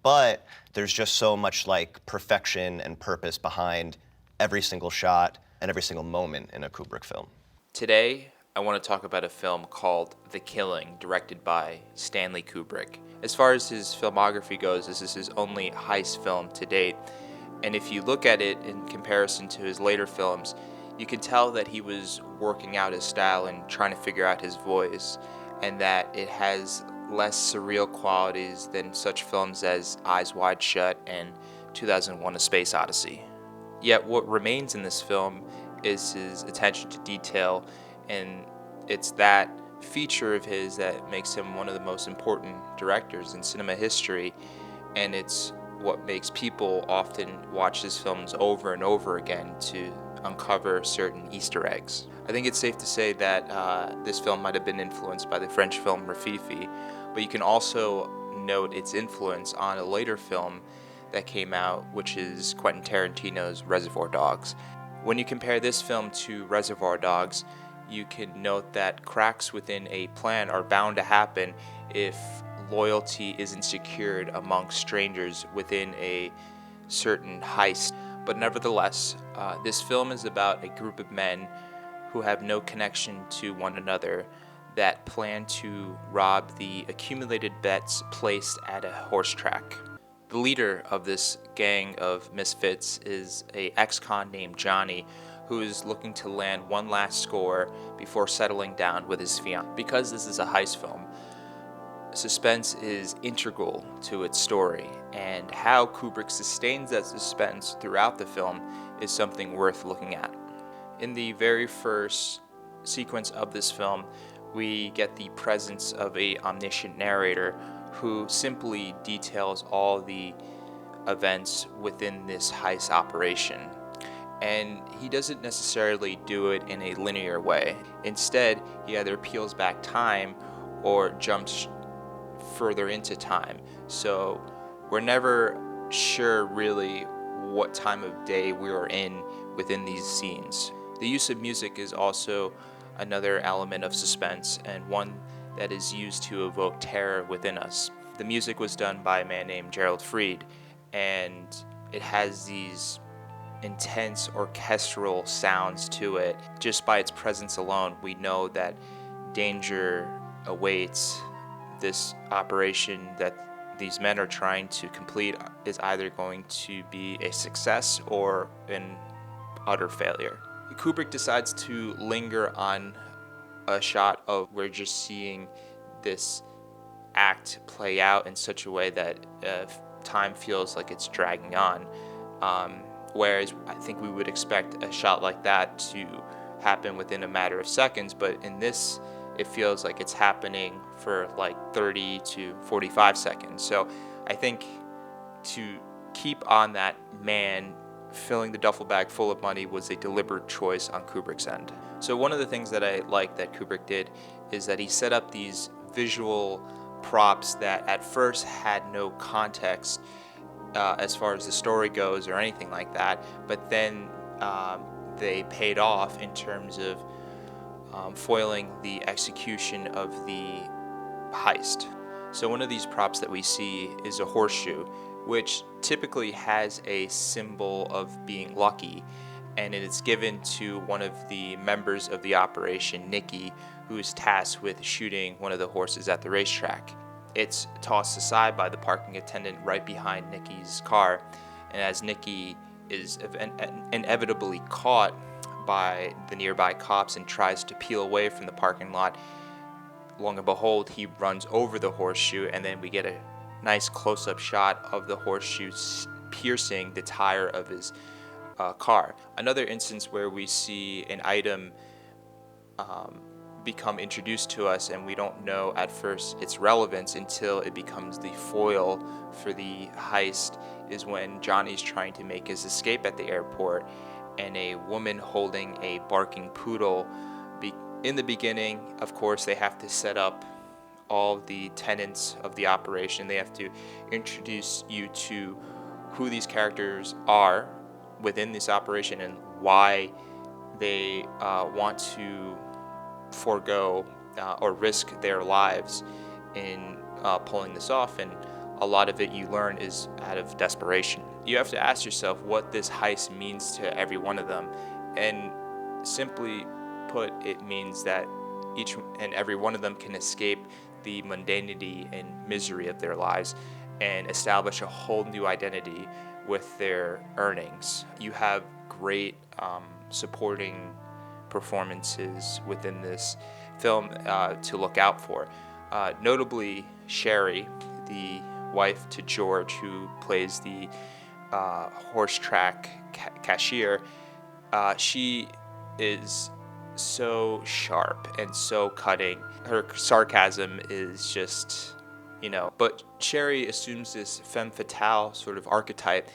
but there's just so much like perfection and purpose behind every single shot and every single moment in a Kubrick film. Today, I want to talk about a film called The Killing, directed by Stanley Kubrick. As far as his filmography goes, this is his only heist film to date, and if you look at it in comparison to his later films, you can tell that he was working out his style and trying to figure out his voice, and that it has less surreal qualities than such films as Eyes Wide Shut and 2001: A Space Odyssey. Yet what remains in this film is his attention to detail, and it's that feature of his that makes him one of the most important directors in cinema history, and it's what makes people often watch his films over and over again to uncover certain Easter eggs. I think it's safe to say that this film might have been influenced by the French film Rafifi, but you can also note its influence on a later film that came out, which is Quentin Tarantino's Reservoir Dogs. When you compare this film to Reservoir Dogs, you can note that cracks within a plan are bound to happen if loyalty isn't secured among strangers within a certain heist. But nevertheless, this film is about a group of men who have no connection to one another that plan to rob the accumulated bets placed at a horse track. The leader of this gang of misfits is a ex-con named Johnny, who is looking to land one last score before settling down with his fiancée. Because this is a heist film, suspense is integral to its story, and how Kubrick sustains that suspense throughout the film is something worth looking at. In the very first sequence of this film, we get the presence of a omniscient narrator who simply details all the events within this heist operation. And he doesn't necessarily do it in a linear way. Instead, he either peels back time or jumps further into time. So we're never sure really what time of day we are in within these scenes. The use of music is also another element of suspense, and one that is used to evoke terror within us. The music was done by a man named Gerald Fried, and it has these intense orchestral sounds to it. Just by its presence alone, we know that danger awaits. This operation that these men are trying to complete is either going to be a success or an utter failure. Kubrick decides to linger on a shot of we're just seeing this act play out in such a way that time feels like it's dragging on. Whereas I think we would expect a shot like that to happen within a matter of seconds, but in this, it feels like it's happening for like 30 to 45 seconds. So I think to keep on that man filling the duffel bag full of money was a deliberate choice on Kubrick's end. So one of the things that I like that Kubrick did is that he set up these visual props that at first had no context as far as the story goes or anything like that, but then they paid off in terms of foiling the execution of the heist. So one of these props that we see is a horseshoe, which typically has a symbol of being lucky, and it is given to one of the members of the operation, Nicky, who is tasked with shooting one of the horses at the racetrack. It's tossed aside by the parking attendant right behind Nicky's car, and as Nicky is inevitably caught by the nearby cops and tries to peel away from the parking lot, lo and behold, he runs over the horseshoe, and then we get a nice close-up shot of the horseshoe piercing the tire of his car. Another instance where we see an item become introduced to us, and we don't know at first its relevance until it becomes the foil for the heist, is when Johnny's trying to make his escape at the airport, and a woman holding a barking poodle. In the beginning, of course, they have to set up all the tenets of the operation. They have to introduce you to who these characters are within this operation and why they want to forego or risk their lives in pulling this off. And a lot of it you learn is out of desperation. You have to ask yourself what this heist means to every one of them. And simply put, it means that each and every one of them can escape the mundanity and misery of their lives and establish a whole new identity with their earnings. You have great supporting performances within this film to look out for. Notably, Sherry, the wife to George, who plays the horse track cashier, she is so sharp and so cutting. Her sarcasm is just, but Sherry assumes this femme fatale sort of archetype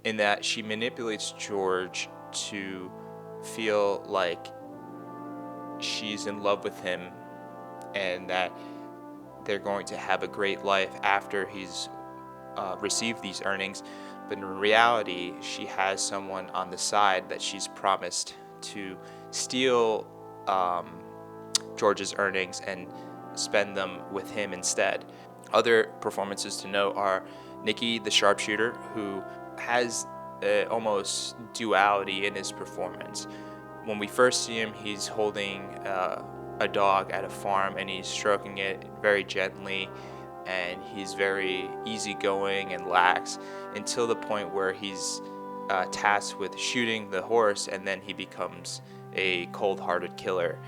in that she manipulates George to feel like she's in love with him and that they're going to have a great life after he's received these earnings. But in reality, she has someone on the side that she's promised to steal George's earnings and spend them with him instead. Other performances to note are Nicky the sharpshooter, who has almost duality in his performance. When we first see him, he's holding a dog at a farm and he's stroking it very gently, and he's very easygoing and lax until the point where he's tasked with shooting the horse, and then he becomes a cold-hearted killer.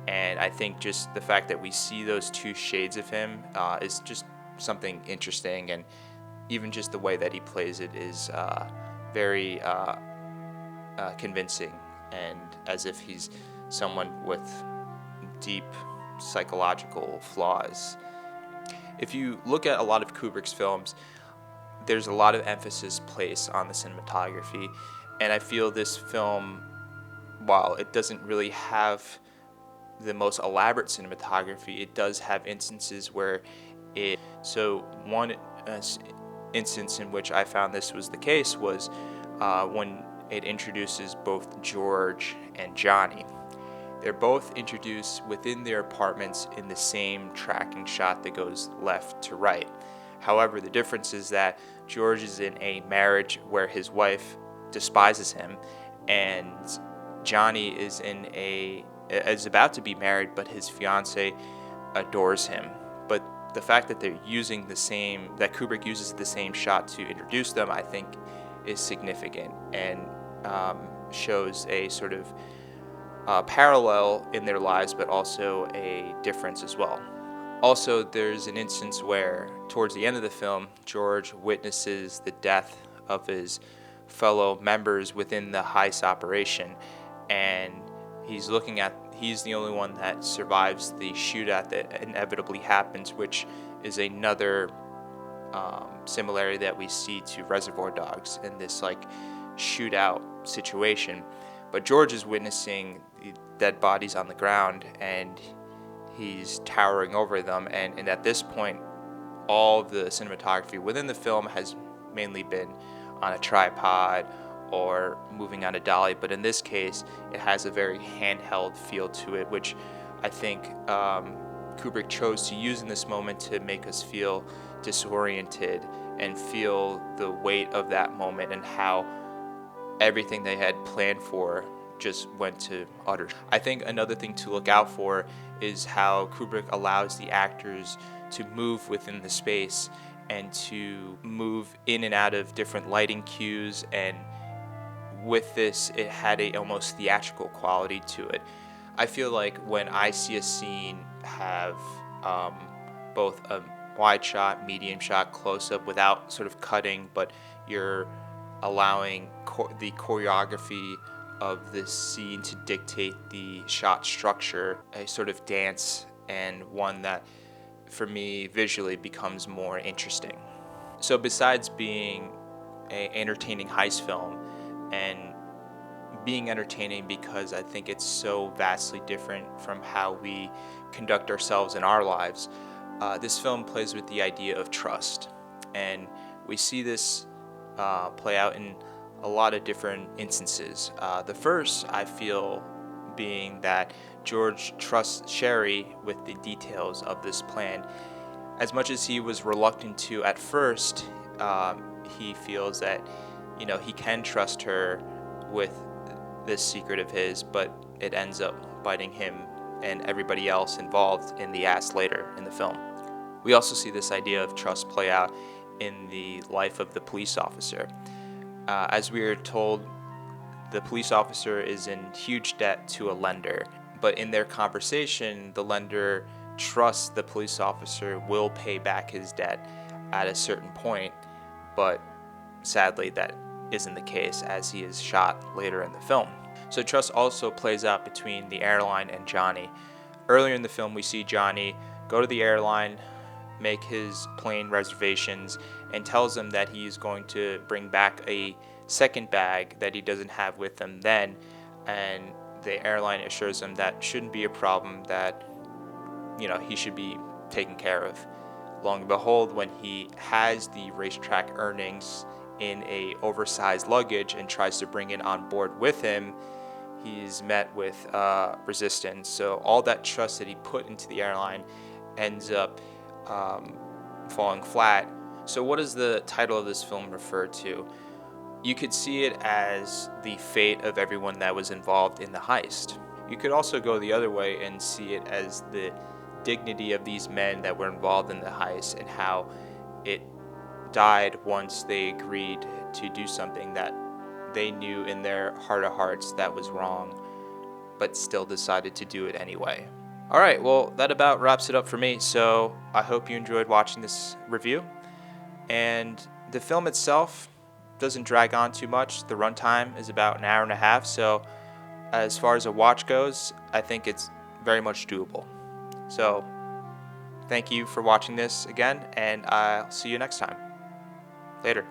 And I think just the fact that we see those two shades of him is just something interesting, and even just the way that he plays it is very convincing, and as if he's someone with deep psychological flaws. If you look at a lot of Kubrick's films, there's a lot of emphasis placed on the cinematography, and I feel this film, while it doesn't really have the most elaborate cinematography, it does have instances where it... So one instance in which I found this was the case was when it introduces both George and Johnny. They're both introduced within their apartments in the same tracking shot that goes left to right. However, the difference is that George is in a marriage where his wife despises him, and Johnny is about to be married, but his fiance adores him. But the fact that they're using that Kubrick uses the same shot to introduce them, I think, is significant and shows a sort of parallel in their lives, but also a difference as well. Also, there's an instance where, towards the end of the film, George witnesses the death of his fellow members within the heist operation, and he's the only one that survives the shootout that inevitably happens, which is another similarity that we see to Reservoir Dogs in this shootout situation. But George is witnessing the dead bodies on the ground, and he's towering over them, and at this point all the cinematography within the film has mainly been on a tripod or moving on a dolly, but in this case it has a very handheld feel to it, which I think Kubrick chose to use in this moment to make us feel disoriented and feel the weight of that moment and how everything they had planned for just went to utter. I think another thing to look out for is how Kubrick allows the actors to move within the space and to move in and out of different lighting cues, and with this it had a almost theatrical quality to it. I feel like when I see a scene have both a wide shot, medium shot, close-up without sort of cutting, but you're allowing the choreography of this scene to dictate the shot structure, a sort of dance, and one that for me visually becomes more interesting. So besides being an entertaining heist film and being entertaining because I think it's so vastly different from how we conduct ourselves in our lives, this film plays with the idea of trust, and we see this play out in a lot of different instances. The first, I feel, being that George trusts Sherry with the details of this plan. As much as he was reluctant to at first, he feels that, he can trust her with this secret of his, but it ends up biting him and everybody else involved in the ass later in the film. We also see this idea of trust play out in the life of the police officer. As we are told, the police officer is in huge debt to a lender, but in their conversation, the lender trusts the police officer will pay back his debt at a certain point, but sadly that isn't the case, as he is shot later in the film. So trust also plays out between the airline and Johnny. Earlier in the film, we see Johnny go to the airline, make his plane reservations, and tells them that he's going to bring back a second bag that he doesn't have with him then, and the airline assures him that shouldn't be a problem, that he should be taken care of. Lo and behold, when he has the racetrack earnings in a oversized luggage and tries to bring it on board with him, he's met with resistance. So all that trust that he put into the airline ends up falling flat. So what does the title of this film refer to? You could see it as the fate of everyone that was involved in the heist. You could also go the other way and see it as the dignity of these men that were involved in the heist, and how it died once they agreed to do something that they knew in their heart of hearts that was wrong, but still decided to do it anyway. All right, well, that about wraps it up for me. So I hope you enjoyed watching this review. And the film itself doesn't drag on too much. The runtime is about an hour and a half. So as far as a watch goes, I think it's very much doable. So thank you for watching this again, and I'll see you next time. Later.